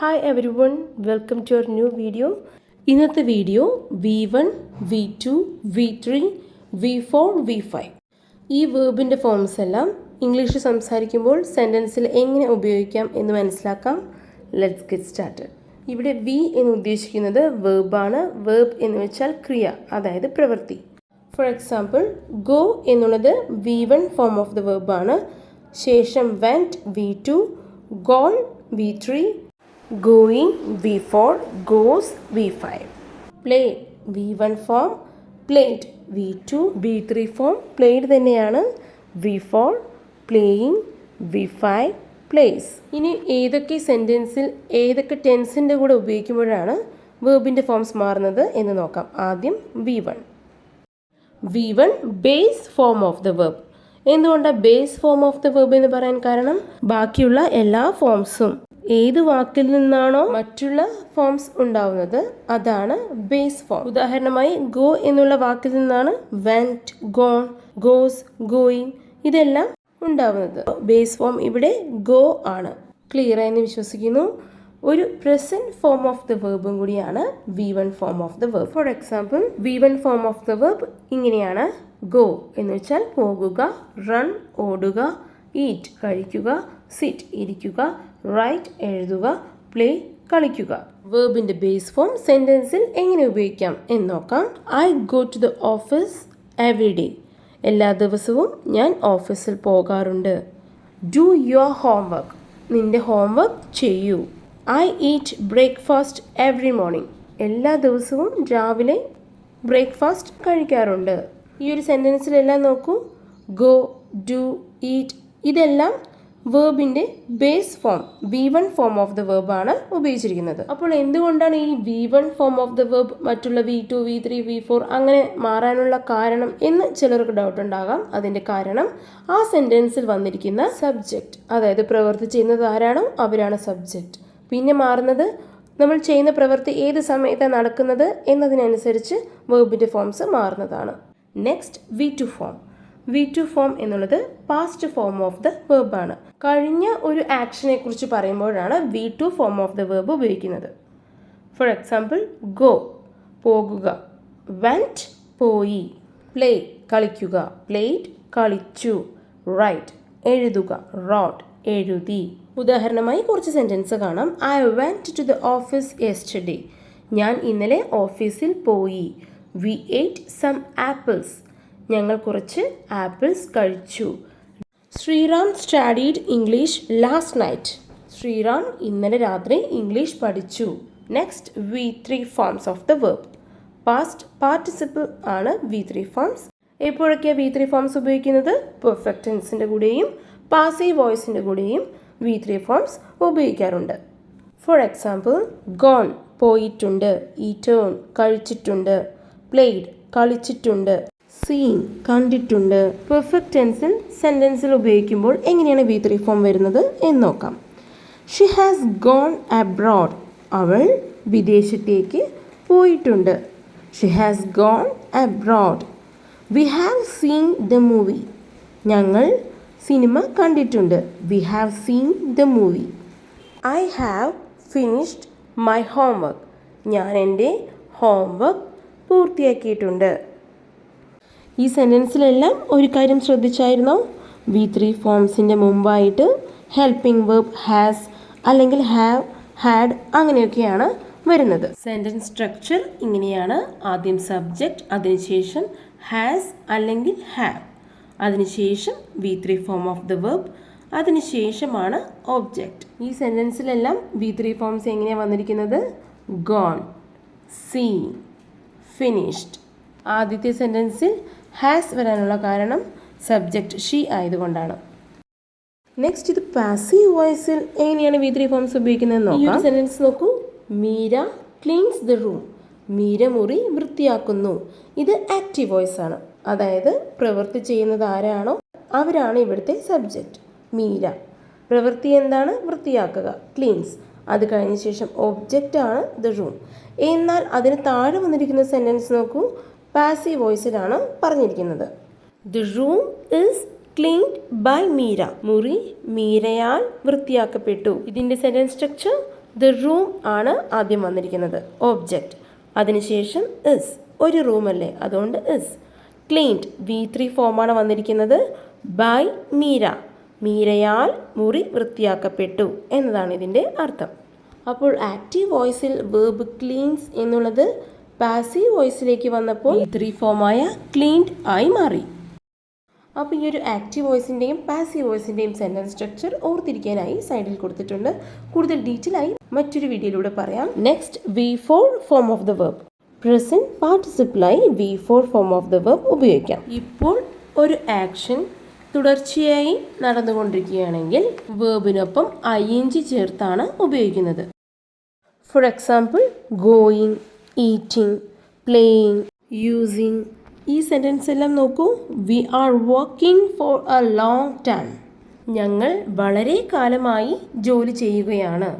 Hi everyone, welcome to our new video. ഇന്നത്തെ video V1, V2, V3, V4, V5 ഈ വേർബിൻ്റെ forms എല്ലാം English സംസാരിക്കുമ്പോൾ സെൻറ്റൻസിൽ എങ്ങനെ ഉപയോഗിക്കാം എന്ന് മനസ്സിലാക്കാം. Let's get started. ഇവിടെ V എന്ന് ഉദ്ദേശിക്കുന്നത് വേർബാണ്. വേർബ് എന്ന് വെച്ചാൽ ക്രിയ, അതായത് പ്രവൃത്തി. ഫോർ എക്സാമ്പിൾ, ഗോ എന്നുള്ളത് V1 ഫോം ഓഫ് ദ വേർബാണ്. ശേഷം went V2, gone V3, going V4, goes V5. Play V1 form, played V2, V3 form played തന്നെയാണ്. V4 playing, V5 plays. ഇനി ഏതൊക്കെ സെൻറ്റൻസിൽ ഏതൊക്കെ ടെൻസിൻ്റെ കൂടെ ഉപയോഗിക്കുമ്പോഴാണ് വേർബിൻ്റെ ഫോംസ് മാറുന്നത് എന്ന് നോക്കാം. ആദ്യം V1 base form of the verb. എന്തുകൊണ്ടാണ് base form of the verb എന്ന് പറയാൻ കാരണം? ബാക്കിയുള്ള എല്ലാ ഫോംസും ഏത് വാക്കിൽ നിന്നാണോ മറ്റുള്ള ഫോംസ് ഉണ്ടാവുന്നത് അതാണ് ബേസ് ഫോം. ഉദാഹരണമായി ഗോ എന്നുള്ള വാക്കിൽ നിന്നാണ് വെന്റ്, ഗോൺ, ഗോസ്, ഗോയിങ് ഇതെല്ലാം ഉണ്ടാവുന്നത്. ബേസ് ഫോം ഇവിടെ ഗോ ആണ്. ക്ലിയർ ആയെന്ന് വിശ്വസിക്കുന്നു. ഒരു പ്രസന്റ് ഫോം ഓഫ് ദ വേർബും കൂടിയാണ് V1 form of the verb. For example, V1 form of the verb ഇങ്ങനെയാണ്. ഗോ എന്ന് വെച്ചാൽ പോകുക, റൺ ഓടുക, ഈറ്റ് കഴിക്കുക, സിറ്റ് ഇരിക്കുക, റൈറ്റ് എഴുതുക, പ്ലേ കളിക്കുക. വേർബിൻ്റെ ബേസ് ഫോം സെൻറ്റൻസിൽ എങ്ങനെ ഉപയോഗിക്കാം എന്ന് നോക്കാം. I go to the office every day. എല്ലാ ദിവസവും ഞാൻ ഓഫീസിൽ പോകാറുണ്ട്. Do your homework. നിന്റെ ഹോംവർക്ക് ചെയ്യൂ. I eat breakfast every morning. എല്ലാ ദിവസവും രാവിലെ ബ്രേക്ക്ഫാസ്റ്റ് കഴിക്കാറുണ്ട്. ഈ ഒരു സെൻറ്റൻസിലെല്ലാം നോക്കൂ. ഗോ, ഡു, ഈറ്റ് ഇതെല്ലാം വേർബിൻ്റെ base form V1 form of the വേർബാണ് ഉപയോഗിച്ചിരിക്കുന്നത്. അപ്പോൾ എന്തുകൊണ്ടാണ് ഈ V1 form of the verb മറ്റുള്ള V2, V3, V4 അങ്ങനെ മാറാനുള്ള കാരണം എന്ന് ചിലർക്ക് ഡൗട്ട് ഉണ്ടാകാം. അതിൻ്റെ കാരണം ആ സെൻറ്റൻസിൽ വന്നിരിക്കുന്ന സബ്ജക്റ്റ്, അതായത് പ്രവൃത്തി ചെയ്യുന്നത് ആരാണോ അവരാണ് സബ്ജക്റ്റ്. പിന്നെ മാറുന്നത് നമ്മൾ ചെയ്യുന്ന പ്രവൃത്തി ഏത് സമയത്താണ് നടക്കുന്നത് എന്നതിനനുസരിച്ച് വേർബിൻ്റെ ഫോംസ് മാറുന്നതാണ്. Next V2 form. V2 form എന്നുള്ളത് പാസ്റ്റ് ഫോം ഓഫ് ദ വേർബാണ്. കഴിഞ്ഞ ഒരു ആക്ഷനെ കുറിച്ച് പറയുമ്പോഴാണ് V2 form of the verb ഉപയോഗിക്കുന്നത്. ഫോർ എക്സാമ്പിൾ, ഗോ പോകുക, വെൻറ്റ് പോയി, പ്ലേ കളിക്കുക, പ്ലേഡ് കളിച്ചു, റൈറ്റ് എഴുതുക, റോട്ട് എഴുതി. ഉദാഹരണമായി കുറച്ച് സെൻറ്റൻസ് കാണാം. I went to the office yesterday. ഞാൻ ഇന്നലെ ഓഫീസിൽ പോയി. വി ഏറ്റ് സം ആപ്പിൾസ്. ഞങ്ങൾ കുറച്ച് ആപ്പിൾസ് കഴിച്ചു. Sriram studied English last night. Sriram ഇന്നലെ രാത്രി ഇംഗ്ലീഷ് പഠിച്ചു. Next V3 forms of the verb. Past participle ആണ് V3 ഫോംസ്. എപ്പോഴൊക്കെയാണ് V3 ഫോംസ് ഉപയോഗിക്കുന്നത്? പെർഫെക്റ്റ് ടെൻസിൻ്റെ കൂടെയും പാസീവ് വോയിസിൻ്റെ കൂടെയും V3 ഫോംസ് ഉപയോഗിക്കാറുണ്ട്. ഫോർ എക്സാമ്പിൾ, ഗോൺ പോയിട്ടുണ്ട്, ഈറ്റേൺ കഴിച്ചിട്ടുണ്ട്, പ്ലേഡ് കളിച്ചിട്ടുണ്ട്, സീൻ കണ്ടിട്ടുണ്ട്. പെർഫെക്റ്റ് ടെൻസിൽ സെൻറ്റൻസിൽ ഉപയോഗിക്കുമ്പോൾ എങ്ങനെയാണ് V3 ഫോം വരുന്നത് എന്ന് നോക്കാം. She has gone abroad. അവൾ വിദേശത്തേക്ക് പോയിട്ടുണ്ട്. She has gone abroad. We have seen the movie. ഞങ്ങൾ സിനിമ കണ്ടിട്ടുണ്ട്. We have seen the movie. I have finished my homework. ഞാൻ എൻ്റെ ഹോംവർക്ക് പൂർത്തിയാക്കിയിട്ടുണ്ട്. ഈ സെൻറ്റൻസിലെല്ലാം ഒരു കാര്യം ശ്രദ്ധിച്ചായിരുന്നോ? V3 ഫോംസിൻ്റെ മുമ്പായിട്ട് ഹെൽപ്പിംഗ് വേർബ് ഹാസ് അല്ലെങ്കിൽ ഹാവ്, ഹാഡ് അങ്ങനെയൊക്കെയാണ് വരുന്നത്. സെൻറ്റൻസ് സ്ട്രക്ചർ ഇങ്ങനെയാണ്. ആദ്യം സബ്ജക്റ്റ്, അതിനുശേഷം ഹാസ് അല്ലെങ്കിൽ ഹാവ്, അതിനുശേഷം V3 form of the verb, അതിനുശേഷമാണ് ഒബ്ജക്റ്റ്. ഈ സെൻറ്റൻസിലെല്ലാം V3 ഫോംസ് എങ്ങനെയാണ് വന്നിരിക്കുന്നത്? Gone, seen, finished. ആദ്യത്തെ സെൻറ്റൻസിൽ ഹാസ് വരാനുള്ള കാരണം സബ്ജക്റ്റ് ഷീ ആയതുകൊണ്ടാണ്. നെക്സ്റ്റ്, ഇത് പാസീവ് വോയിസിൽ എങ്ങനെയാണ് V3 ഫോംസ് ഉപയോഗിക്കുന്നത് നോക്കാം. ഈ ഒരു സെൻറ്റൻസ് നോക്കൂ. Meera cleans the room. Meera മുറി വൃത്തിയാക്കുന്നു. ഇത് ആക്റ്റീവ് വോയിസ് ആണ്. അതായത് പ്രവൃത്തി ചെയ്യുന്നത് ആരാണോ അവരാണ് ഇവിടുത്തെ സബ്ജക്റ്റ്. മീര. പ്രവൃത്തി എന്താണ്? വൃത്തിയാക്കുക, ക്ലീൻസ്. അത് കഴിഞ്ഞ ശേഷം ഒബ്ജക്റ്റ് ആണ് ദ റൂം. എന്നാൽ അതിന് താഴെ വന്നിരിക്കുന്ന സെൻറ്റൻസ് നോക്കൂ. പാസീവ് വോയിസിലാണ് പറഞ്ഞിരിക്കുന്നത്. The room is cleaned by Meera. മുറി മീരയാൽ വൃത്തിയാക്കപ്പെട്ടു. ഇതിൻ്റെ സെൻറ്റൻസ് സ്ട്രക്ചർ ദ റൂം ആണ് ആദ്യം വന്നിരിക്കുന്നത്, ഒബ്ജക്റ്റ്. അതിനുശേഷം ഇസ്, ഒരു റൂമല്ലേ, അതുകൊണ്ട് ഇസ്. ക്ലീൻഡ്, V3 ഫോമാണ് വന്നിരിക്കുന്നത്. ബൈ മീര, മീരയാൽ മുറി വൃത്തിയാക്കപ്പെട്ടു എന്നതാണ് ഇതിൻ്റെ അർത്ഥം. അപ്പോൾ ആക്റ്റീവ് വോയിസിൽ വേർബ് ക്ലീൻസ് എന്നുള്ളത് പാസീവ് വോയിസിലേക്ക് വന്നപ്പോൾ V3 ഫോമായ ക്ലീൻഡ് ആയി മാറി. അപ്പോൾ ഈ ഒരു ആക്റ്റീവ് വോയിസിൻ്റെയും പാസീവ് വോയിസിൻ്റെയും സെൻറ്റൻസ് സ്ട്രക്ചർ ഓർത്തിരിക്കാനായി സൈഡിൽ കൊടുത്തിട്ടുണ്ട്. കൂടുതൽ ഡീറ്റെയിൽ ആയി മറ്റൊരു വീഡിയോയിലൂടെ പറയാം. Next, V4 form of the verb. Present പാർട്ടിസിപ്പിളായി V4 form of the verb ഉപയോഗിക്കാം. ഇപ്പോൾ ഒരു ആക്ഷൻ തുടർച്ചയായി നടന്നുകൊണ്ടിരിക്കുകയാണെങ്കിൽ വേർബിനൊപ്പം ing ചേർത്താണ് ഉപയോഗിക്കുന്നത്. For example, going, eating, playing, using. ഈ സെൻറ്റൻസ് എല്ലാം നോക്കൂ. We are working for a long time. ഞങ്ങൾ വളരെ കാലമായി ജോലി ചെയ്യുകയാണ്.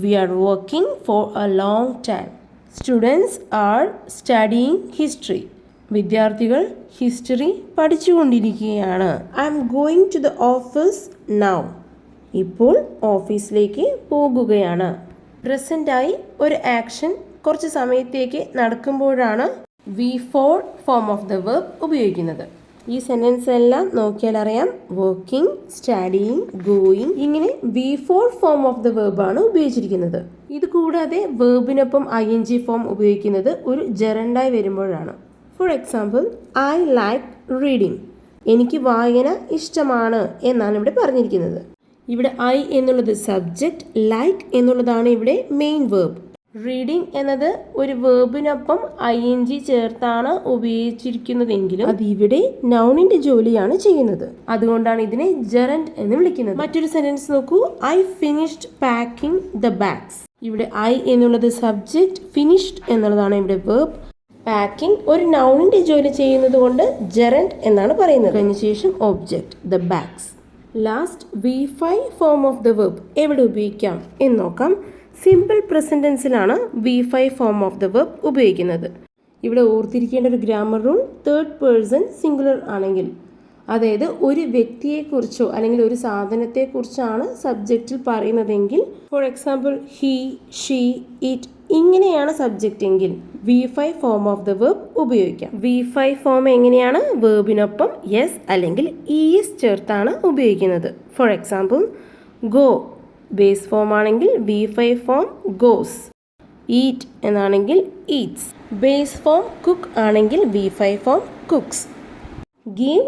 We are working for a long time. Students are studying history. വിദ്യാർത്ഥികൾ ഹിസ്റ്ററി പഠിച്ചുകൊണ്ടിരിക്കുകയാണ്. I am going to the office now. ഇപ്പോൾ ഓഫീസിലേക്ക് പോകുകയാണ്. പ്രസൻ്റായി ഒരു ആക്ഷൻ കുറച്ച് സമയത്തേക്ക് നടക്കുമ്പോഴാണ് V4 form of the verb ഉപയോഗിക്കുന്നത്. ഈ സെൻറ്റൻസ് എല്ലാം നോക്കിയാൽ അറിയാം. വർക്കിംഗ്, സ്റ്റഡിയിങ്, ഗോയിങ്, ഇങ്ങനെ V4 ഫോം ഓഫ് ദ വെർബാണ് ഉപയോഗിച്ചിരിക്കുന്നത്. ഇത് കൂടാതെ വെർബിനൊപ്പം ing ഫോം ഉപയോഗിക്കുന്നത് ഒരു ജെറൻഡായി വരുമ്പോഴാണ്. For example, I like reading. എനിക്ക് വായന ഇഷ്ടമാണ് എന്നാണ് ഇവിടെ പറഞ്ഞിരിക്കുന്നത്. ഇവിടെ ഐ എന്നുള്ളത് സബ്ജക്റ്റ്, ലൈക്ക് എന്നുള്ളതാണ് ഇവിടെ മെയിൻ വേർബ്. റീഡിംഗ് എന്നത് ഒരു വേർബിനൊപ്പം ing ചേർത്താണ് ഉപയോഗിച്ചിരിക്കുന്നതെങ്കിലും അത് ഇവിടെ നൗണിന്റെ ജോലിയാണ് ചെയ്യുന്നത്. അതുകൊണ്ടാണ് ഇതിനെ ജെറൻഡ് എന്ന് വിളിക്കുന്നത്. മറ്റൊരു സെന്റൻസ് നോക്കൂ. I finished packing the bags. ഇവിടെ ഐ എന്നുള്ളത് സബ്ജക്റ്റ്, ഫിനിഷ്ഡ് എന്നുള്ളതാണ് ഇവിടെ വേർബ്. പാക്കിംഗ് ഒരു നൗണിന്റെ ജോലി ചെയ്യുന്നത് കൊണ്ട് ജെറൻഡ് എന്നാണ് പറയുന്നത്. അതിനുശേഷം object, the bags. Last, V5 form of the verb എവിടെ ഉപയോഗിക്കാം എന്ന് നോക്കാം. സിമ്പിൾ പ്രസന്റ് ടെൻസിലാണ് V5 form of the verb ഉപയോഗിക്കുന്നത്. ഇവിടെ ഓർത്തിരിക്കേണ്ട ഒരു grammar rule, third person singular ആണെങ്കിൽ, അതായത് ഒരു വ്യക്തിയെക്കുറിച്ചോ അല്ലെങ്കിൽ ഒരു സാധനത്തെക്കുറിച്ചാണ് സബ്ജക്റ്റിൽ പറയുന്നതെങ്കിൽ, for example he, she, it, ഇങ്ങനെയാണ് സബ്ജക്റ്റ് എങ്കിൽ V5 form of the verb ഉപയോഗിക്കാം. V5 ഫോം എങ്ങനെയാണ്? വേർബിനൊപ്പം യെസ് അല്ലെങ്കിൽ es ചേർത്താണ് ഉപയോഗിക്കുന്നത്. For example, go base form ആണെങ്കിൽ V5 ഫോം ഗോസ്. ഈറ്റ് എന്നാണെങ്കിൽ ഈറ്റ്സ്. ബേസ് ഫോം കുക്ക് ആണെങ്കിൽ V5 form cooks. Give,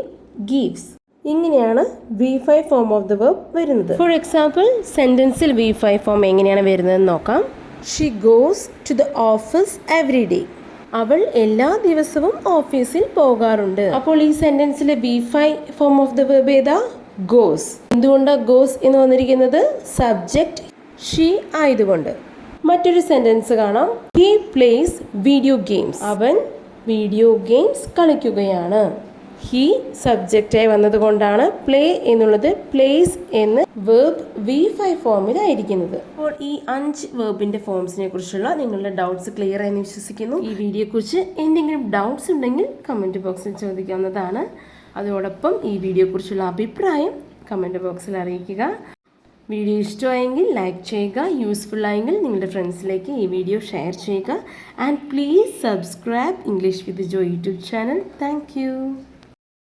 gives. ഇങ്ങനെയാണ് V5 form of the verb വരുന്നത്. ഫോർ എക്സാമ്പിൾ, സെന്റൻസിൽ V5 ഫോം എങ്ങനെയാണ് വരുന്നതെന്ന് നോക്കാം. She goes to the office every day. അവൾ എല്ലാ ദിവസവും ഓഫീസിൽ പോകാറുണ്ട്. അപ്പോൾ ഈ സെന്റൻസിലെ V5 form of the verb ഏതാ? ഗോസ്. എന്തുകൊണ്ടാണ് ഗോസ് എന്ന് വന്നിരിക്കുന്നത്? സബ്ജക്റ്റ് ഷീ ആയതുകൊണ്ട്. മറ്റൊരു സെന്റൻസ് കാണാം. He place video games. അവൻ വീഡിയോ ഗെയിംസ് കളിക്കുകയാണ്. ഹി സബ്ജക്റ്റായി വന്നതുകൊണ്ടാണ് പ്ലേ എന്നുള്ളത് പ്ലേസ് എന്ന് വേർബ് V5 ഫോമിലായിരിക്കുന്നത്. അപ്പോൾ ഈ 5 വേർബിന്റെ ഫോംസിനെ കുറിച്ചുള്ള നിങ്ങളുടെ ഡൗട്ട്സ് ക്ലിയർ ആയി വിശ്വസിക്കുന്നു. ഈ വീഡിയോയെ കുറിച്ച് എന്തെങ്കിലും ഡൗട്ട്സ് ഉണ്ടെങ്കിൽ കമന്റ് ബോക്സിൽ ചോദിക്കാവുന്നതാണ്. അതോടൊപ്പം ഈ വീഡിയോയെക്കുറിച്ചുള്ള അഭിപ്രായം കമൻറ്റ് ബോക്സിൽ അറിയിക്കുക. വീഡിയോ ഇഷ്ടമായെങ്കിൽ ലൈക്ക് ചെയ്യുക, യൂസ്ഫുൾ ആയെങ്കിൽ നിങ്ങളുടെ ഫ്രണ്ട്സിലേക്ക് ഈ വീഡിയോ ഷെയർ ചെയ്യുക. And please subscribe English with Joy YouTube channel. Thank you.